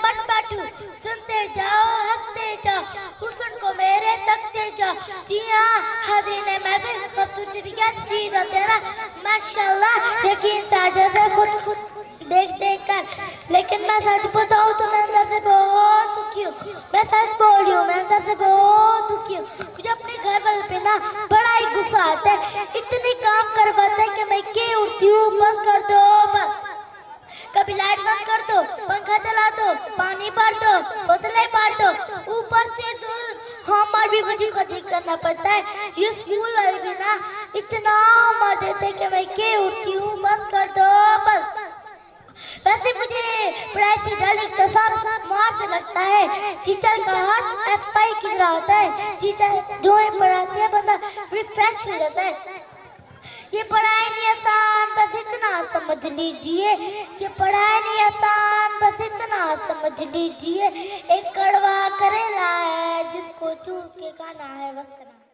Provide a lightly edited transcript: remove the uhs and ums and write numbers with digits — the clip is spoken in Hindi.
बट बैठू, सुनते जाओ हंसते जाओ, हुस्न को मेरे तकते जाओ। जी हाँ हज़ीने महफिल सब तुझे भी क्या चीज़ है तेरा माशाल्लाह, यकीन साजद है खुद देख देख कर। लेकिन मैं सच बताऊँ तो मैं अंदर से बहुत दुखी हूँ, मैं सच बोल रही हूँ, मैं अंदर से बहुत दुखी हूँ। मुझे अपने घर वाले पे ना बड़ा ही गुस्सा आता है, इतने काम करवाते हैं कि मैं के उठती हूँ, बस कर दो बस। कभी लाइट बंद कर दो, पंखा चला दो, पानी भर दो, बोतलें भर दो, ऊपर से हमार भी मुझे खुद करना पड़ता है। ये स्कूल वाले भी ना इतना मार देते कि मैं के उठती हूँ, बस कर दो बस। वैसे मुझे पढ़ाई से डर लगता, सब मार से लगता है। टीचर का हाथ एफआई की तरह होता है, टीचर जो पढ़ाते हैं बंदा रिफ्रेश हो जाता है। ये पढ़ाई नहीं आसान, बस इतना समझ लीजिए, ये पढ़ाई नहीं आसान, बस इतना समझ लीजिए। एक कड़वा करेला है जिसको चूर के खाना है बस।